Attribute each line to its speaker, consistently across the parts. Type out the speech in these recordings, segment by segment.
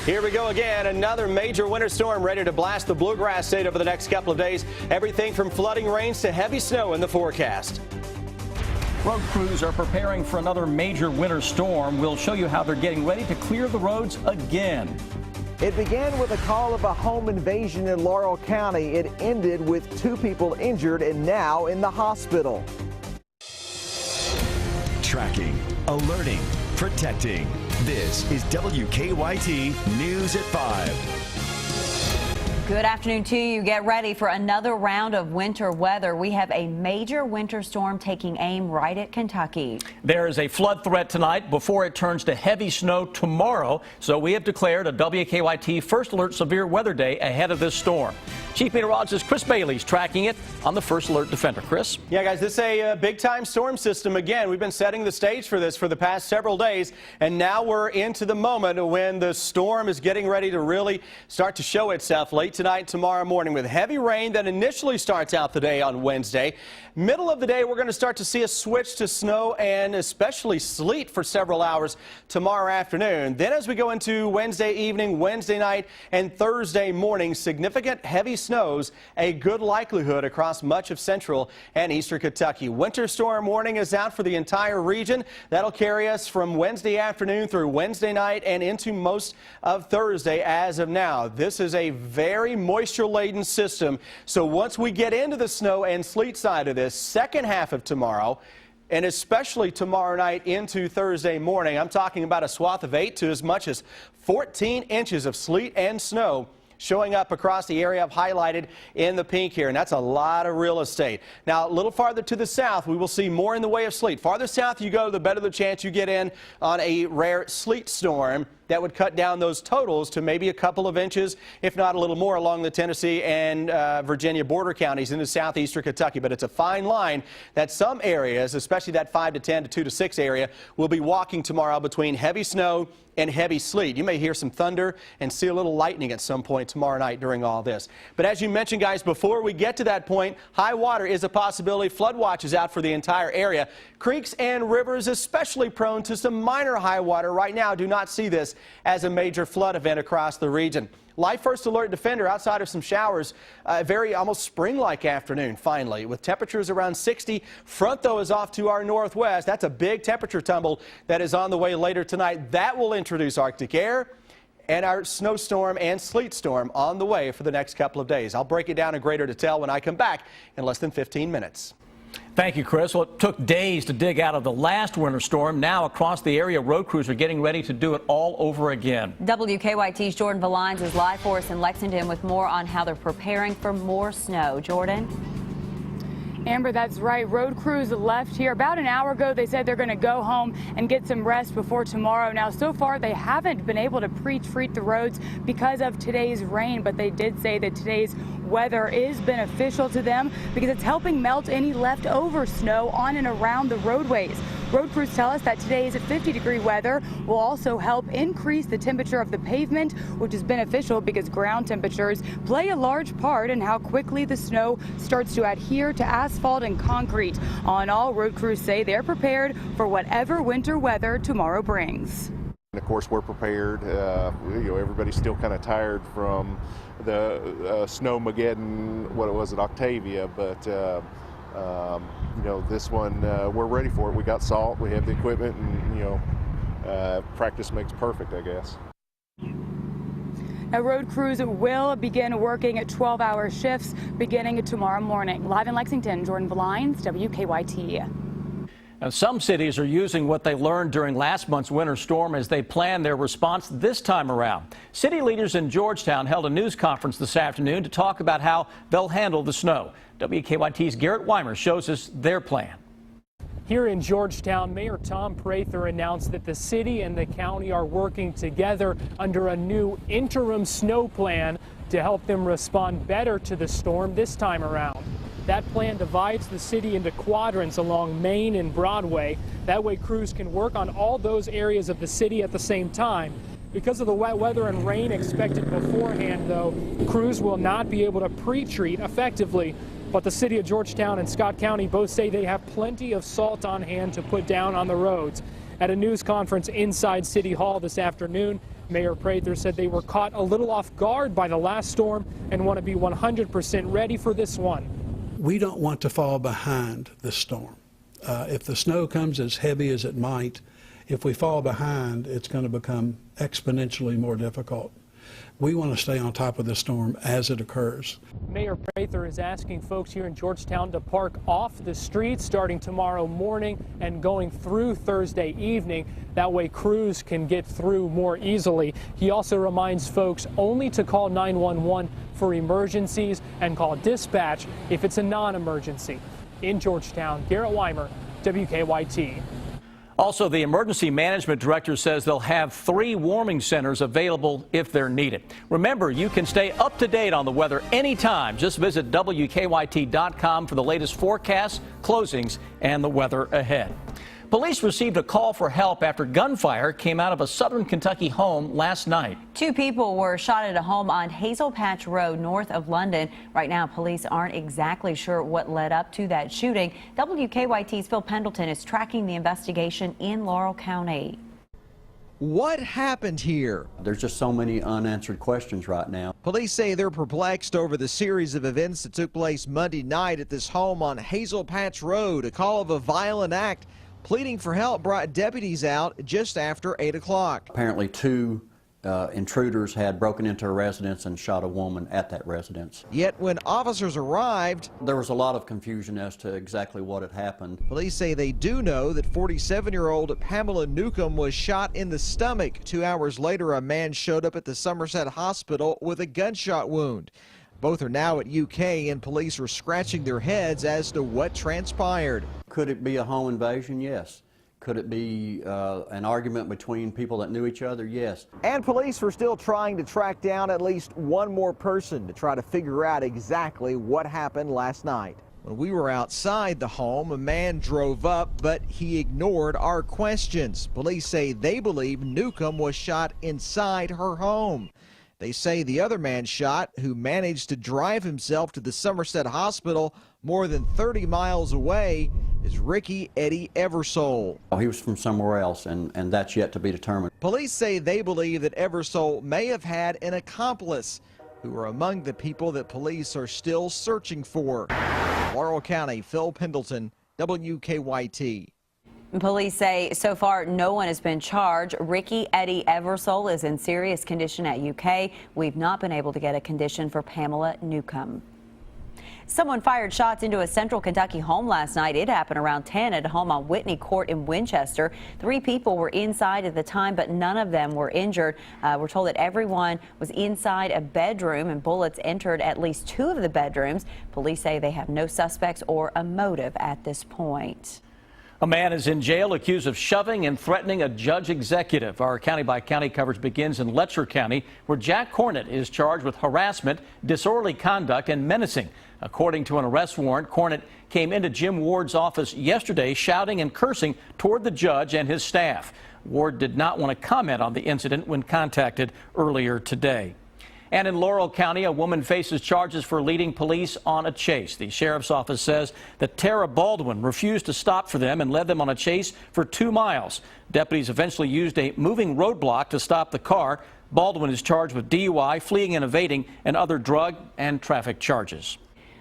Speaker 1: Here we go again. Another major winter storm ready to blast the Bluegrass State over the next couple of days. Everything from flooding rains to heavy snow in the forecast.
Speaker 2: Road crews are preparing for another major winter storm. We'll show you how they're getting ready to clear the roads again.
Speaker 3: It began with a call of a home invasion in Laurel County. It ended with 2 people injured and now in the hospital.
Speaker 4: Tracking, alerting, protecting. This is WKYT News at 5.
Speaker 5: Good afternoon to you. Get ready for another round of winter weather. We have a major winter storm taking aim right at Kentucky.
Speaker 2: There is a flood threat tonight before it turns to heavy snow tomorrow. So we have declared a WKYT First Alert Severe Weather Day ahead of this storm. Chief Meteorologist Chris Bailey's tracking it on the First Alert Defender. Chris?
Speaker 1: Yeah, guys, this is a big-time storm system. Again, we've been setting the stage for this for the past several days, and now we're into the moment when the storm is getting ready to really start to show itself late tonight, tomorrow morning, with heavy rain that initially starts out the day on Wednesday. Middle of the day, we're going to start to see a switch to snow and especially sleet for several hours tomorrow afternoon. Then as we go into Wednesday evening, Wednesday night, and Thursday morning, significant heavy snows, a good likelihood across much of central and eastern Kentucky. Winter storm warning is out for the entire region. That'll carry us from Wednesday afternoon through Wednesday night and into most of Thursday as of now. This is a very moisture-laden system, so once we get into the snow and sleet side of this second half of tomorrow, and especially tomorrow night into Thursday morning, I'm talking about a swath of 8 to as much as 14 inches of sleet and snow showing up across the area I've highlighted in the pink here, and that's a lot of real estate. Now, a little farther to the south, we will see more in the way of sleet. Farther south you go, the better the chance you get in on a rare sleet storm that would cut down those totals to maybe a couple of inches, if not a little more, along the Tennessee and Virginia border counties into southeastern Kentucky. But it's a fine line that some areas, especially that 5 to 10 to 2 to 6 area, will be walking tomorrow between heavy snow and heavy sleet. You may hear some thunder and see a little lightning at some point tomorrow night during all this. But as you mentioned, guys, before we get to that point, high water is a possibility. Flood watch is out for the entire area. Creeks and rivers especially prone to some minor high water right now. Do not see this as a major flood event across the region. Live First Alert Defender outside of some showers, a very almost spring-like afternoon finally with temperatures around 60. Front though is off to our northwest. That's a big temperature tumble that is on the way later tonight. That will introduce Arctic air and our snowstorm and sleet storm on the way for the next couple of days. I'll break it down in greater detail when I come back in less than 15 minutes.
Speaker 2: Thank you, Chris. Well, it took days to dig out of the last winter storm. Now across the area, road crews are getting ready to do it all over again.
Speaker 5: WKYT's Jordan Valines is live for us in Lexington with more on how they're preparing for more snow. Jordan?
Speaker 6: Amber, that's right. Road crews left here about an hour ago. They said they're going to go home and get some rest before tomorrow. Now, so far, they haven't been able to pre-treat the roads because of today's rain, but they did say that today's weather is beneficial to them because it's helping melt any leftover snow on and around the roadways. Road crews tell us that today's 50-degree weather will also help increase the temperature of the pavement, which is beneficial because ground temperatures play a large part in how quickly the snow starts to adhere to asphalt and concrete. All in all, road crews say they're prepared for whatever winter weather tomorrow brings.
Speaker 7: And of course, we're prepared. Everybody's still kind of tired from the Snowmageddon, what it was at Octavia, but this one, we're ready for it. We got salt, we have the equipment, and, practice makes perfect, I guess.
Speaker 6: Now, road crews will begin working at 12-hour shifts beginning tomorrow morning. Live in Lexington, Jordan Valines, WKYT.
Speaker 2: Now, some cities are using what they learned during last month's winter storm as they plan their response this time around. City leaders in Georgetown held a news conference this afternoon to talk about how they'll handle the snow. WKYT's Garrett Weimer shows us their plan.
Speaker 8: Here in Georgetown, Mayor Tom Prather announced that the city and the county are working together under a new interim snow plan to help them respond better to the storm this time around. That plan divides the city into quadrants along Main and Broadway. That way crews can work on all those areas of the city at the same time. Because of the wet weather and rain expected beforehand, though, crews will not be able to pre-treat effectively. But the city of Georgetown and Scott County both say they have plenty of salt on hand to put down on the roads. At a news conference inside City Hall this afternoon, Mayor Petraeus said they were caught a little off guard by the last storm and want to be 100% ready for this one.
Speaker 9: We don't want to fall behind the storm. If the snow comes as heavy as it might, if we fall behind, it's going to become exponentially more difficult. We want to stay on top of the storm as it occurs.
Speaker 8: Mayor Petraeus is asking folks here in Georgetown to park off the streets starting tomorrow morning and going through Thursday evening. That way crews can get through more easily. He also reminds folks only to call 911 for emergencies and call dispatch if it's a non-emergency. In Georgetown, Garrett Weimer, WKYT.
Speaker 2: Also, the emergency management director says they'll have 3 warming centers available if they're needed. Remember, you can stay up to date on the weather anytime. Just visit WKYT.com for the latest forecasts, closings, and the weather ahead. Police received a call for help after gunfire came out of a southern Kentucky home last night.
Speaker 5: 2 people were shot at a home on Hazel Patch Road north of London. Right now, police aren't exactly sure what led up to that shooting. WKYT's Phil Pendleton is tracking the investigation in Laurel County.
Speaker 3: What happened here?
Speaker 10: There's just so many unanswered questions right now.
Speaker 3: Police say they're perplexed over the series of events that took place Monday night at this home on Hazel Patch Road. A call of a violent act pleading for help brought deputies out just after 8 o'clock.
Speaker 10: Apparently 2 intruders had broken into a residence and shot a woman at that residence.
Speaker 3: Yet when officers arrived,
Speaker 10: there was a lot of confusion as to exactly what had happened.
Speaker 3: Police say they do know that 47-year-old Pamela Newcomb was shot in the stomach. 2 hours later, a man showed up at the Somerset Hospital with a gunshot wound. Both are now at UK, and police are scratching their heads as to what transpired.
Speaker 10: Could it be a home invasion? Yes. Could it be an argument between people that knew each other? Yes.
Speaker 3: And police were still trying to track down at least one more person to try to figure out exactly what happened last night. When we were outside the home, a man drove up, but he ignored our questions. Police say they believe Newcomb was shot inside her home. They say the other man shot, who managed to drive himself to the Somerset Hospital more than 30 miles away, is Ricky Eddie Eversole.
Speaker 10: He was from somewhere else, and that's yet to be determined.
Speaker 3: Police say they believe that Eversole may have had an accomplice, who are among the people that police are still searching for. Laurel County, Phil Pendleton, WKYT.
Speaker 5: Police say so far no one has been charged. Ricky Eddie Eversole is in serious condition at UK. We've not been able to get a condition for Pamela Newcomb. Someone fired shots into a central Kentucky home last night. It happened around 10 at a home on Whitney Court in Winchester. 3 people were inside at the time, but none of them were injured. We're told that everyone was inside a bedroom, and bullets entered at least 2 of the bedrooms. Police say they have no suspects or a motive at this point.
Speaker 2: A man is in jail accused of shoving and threatening a judge executive. Our county-by-county coverage begins in Letcher County, where Jack Cornett is charged with harassment, disorderly conduct, and menacing. According to an arrest warrant, Cornett came into Jim Ward's office yesterday shouting and cursing toward the judge and his staff. Ward did not want to comment on the incident when contacted earlier today. And in Laurel County, a woman faces charges for leading police on a chase. The sheriff's office says that Tara Baldwin refused to stop for them and led them on a chase for 2 miles. Deputies eventually used a moving roadblock to stop the car. Baldwin is charged with DUI, fleeing and evading, and other drug and traffic charges.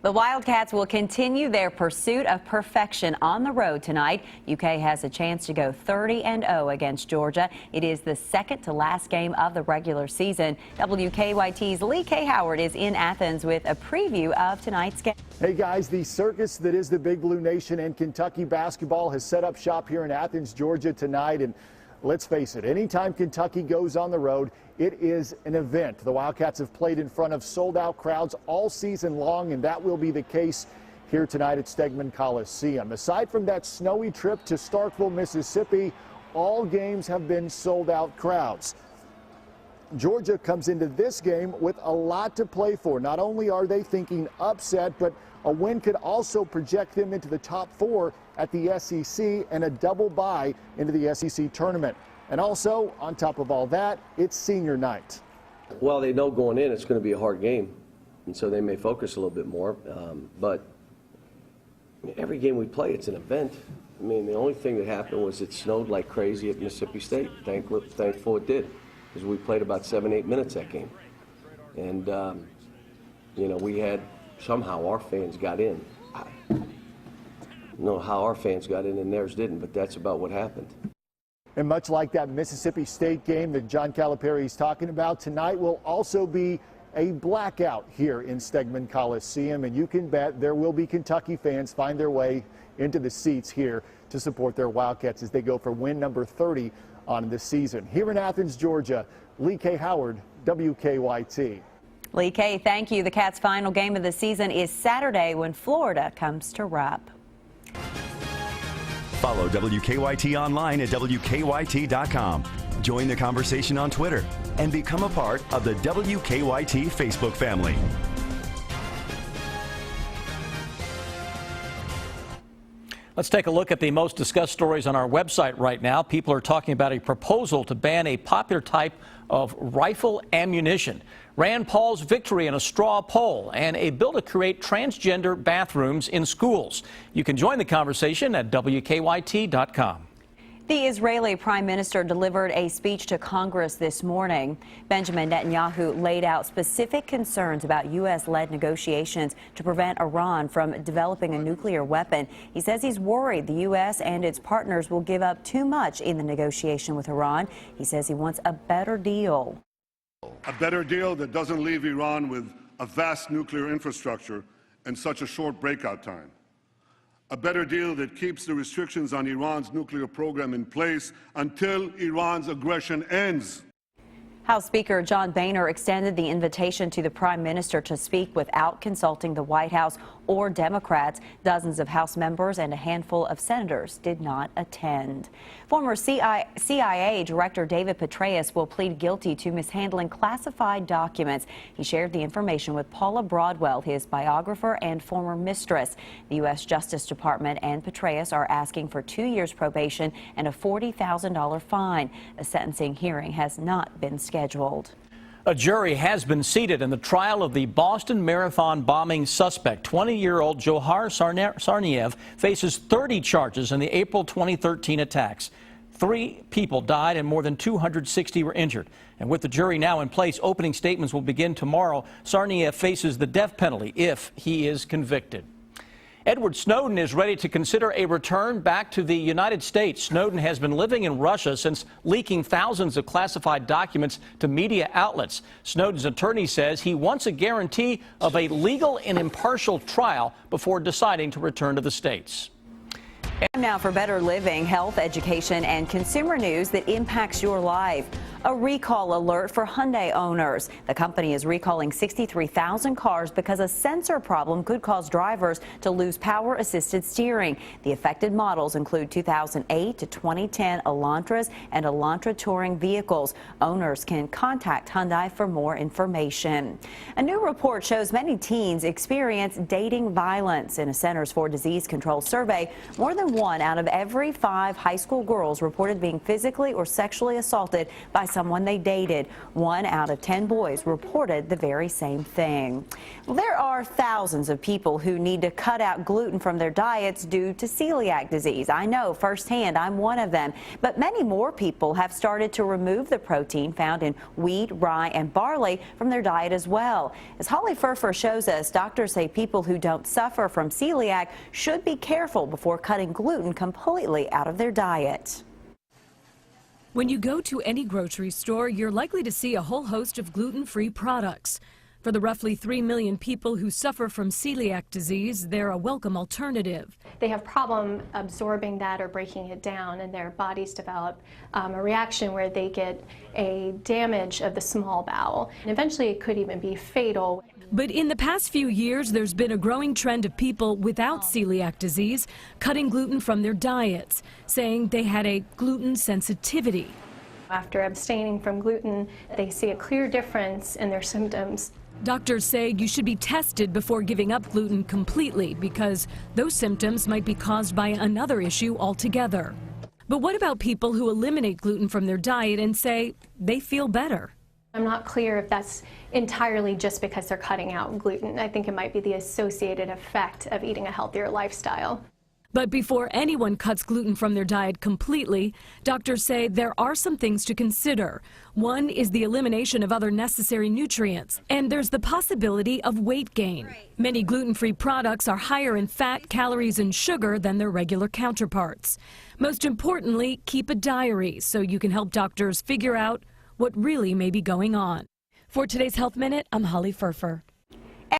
Speaker 5: The Wildcats will continue their pursuit of perfection on the road tonight. UK has a chance to go 30-0 against Georgia. It is the second to last game of the regular season. WKYT's Lee K. Howard is in Athens with a preview of tonight's game.
Speaker 11: Hey guys, the circus that is the Big Blue Nation and Kentucky basketball has set up shop here in Athens, Georgia tonight. And let's face it, anytime Kentucky goes on the road, it is an event. The Wildcats have played in front of sold-out crowds all season long, and that will be the case here tonight at Stegman Coliseum. Aside from that snowy trip to Starkville, Mississippi, all games have been sold-out crowds. Georgia comes into this game with a lot to play for. Not only are they thinking upset, but a win could also project them into the top 4 at the SEC and a double bye into the SEC tournament. And also, on top of all that, it's senior night.
Speaker 12: Well, they know going in it's going to be a hard game, and so they may focus a little bit more. But every game we play, it's an event. I mean, the only thing that happened was it snowed like crazy at Mississippi State. Thankful it did, because we played about 7-8 minutes that game. And, you know, we had, somehow our fans got in. I don't know how our fans got in and theirs didn't, but that's about what happened.
Speaker 11: And much like that Mississippi State game that John Calipari is talking about, tonight will also be a blackout here in Stegman Coliseum, and you can bet there will be Kentucky fans find their way into the seats here to support their Wildcats as they go for win number 30 on the season. Here in Athens, Georgia, Lee K. Howard, WKYT.
Speaker 5: Lee K., thank you. The Cats' final game of the season is Saturday when Florida comes to Rupp.
Speaker 4: Follow WKYT online at WKYT.com. Join the conversation on Twitter and become a part of the WKYT Facebook family.
Speaker 2: Let's take a look at the most discussed stories on our website right now. People are talking about a proposal to ban a popular type of rifle ammunition, Rand Paul's victory in a straw poll, and a bill to create transgender bathrooms in schools. You can join the conversation at WKYT.com.
Speaker 5: The Israeli prime minister delivered a speech to Congress this morning. Benjamin Netanyahu laid out specific concerns about U.S.-led negotiations to prevent Iran from developing a nuclear weapon. He says he's worried the U.S. and its partners will give up too much in the negotiation with Iran. He says he wants a better deal.
Speaker 13: A better deal that doesn't leave Iran with a vast nuclear infrastructure and such a short breakout time. A better deal that keeps the restrictions on Iran's nuclear program in place until Iran's aggression ends.
Speaker 5: House Speaker John Boehner extended the invitation to the prime minister to speak without consulting the White House or Democrats. Dozens of House members and a handful of senators did not attend. Former CIA Director David Petraeus will plead guilty to mishandling classified documents. He shared the information with Paula Broadwell, his biographer and former mistress. The U.S. Justice Department and Petraeus are asking for 2 years probation and a $40,000 fine. A sentencing hearing has not been scheduled.
Speaker 2: A jury has been seated in the trial of the Boston Marathon bombing suspect. 20-year-old Johar Tsarnaev faces 30 charges in the April 2013 attacks. 3 people died and more than 260 were injured. And with the jury now in place, opening statements will begin tomorrow. Tsarnaev faces the death penalty if he is convicted. Edward Snowden is ready to consider a return back to the United States. Snowden has been living in Russia since leaking thousands of classified documents to media outlets. Snowden's attorney says he wants a guarantee of a legal and impartial trial before deciding to return to the States.
Speaker 5: And now for better living, health, education, and consumer news that impacts your life. A recall alert for Hyundai owners. The company is recalling 63,000 cars because a sensor problem could cause drivers to lose power-assisted steering. The affected models include 2008 to 2010 Elantras and Elantra touring vehicles. Owners can contact Hyundai for more information. A new report shows many teens experience dating violence. In a Centers for Disease Control survey, more than 1 out of every 5 high school girls reported being physically or sexually assaulted by someone they dated. 1 out of 10 boys reported the very same thing. Well, there are thousands of people who need to cut out gluten from their diets due to celiac disease. I know firsthand, I'm one of them. But many more people have started to remove the protein found in wheat, rye, and barley from their diet as well. As Holly Furfer shows us, doctors say people who don't suffer from celiac should be careful before cutting gluten completely out of their diet.
Speaker 14: When you go to any grocery store, you're likely to see a whole host of gluten-free products. For the roughly 3 million people who suffer from celiac disease, they're a welcome alternative.
Speaker 15: They have problem absorbing that or breaking it down, and their bodies develop a reaction where they get a damage of the small bowel. And eventually it could even be fatal.
Speaker 14: But in the past few years, there's been a growing trend of people without celiac disease cutting gluten from their diets, saying they had a gluten sensitivity.
Speaker 15: After abstaining from gluten, they see a clear difference in their symptoms.
Speaker 14: Doctors say you should be tested before giving up gluten completely because those symptoms might be caused by another issue altogether. But what about people who eliminate gluten from their diet and say they feel better?
Speaker 15: I'm not clear if that's entirely just because they're cutting out gluten. I think it might be the associated effect of eating a healthier lifestyle.
Speaker 14: But before anyone cuts gluten from their diet completely, doctors say there are some things to consider. One is the elimination of other necessary nutrients, and there's the possibility of weight gain. Many gluten-free products are higher in fat, calories, and sugar than their regular counterparts. Most importantly, keep a diary so you can help doctors figure out what really may be going on. For today's Health Minute, I'm Holly Furfer.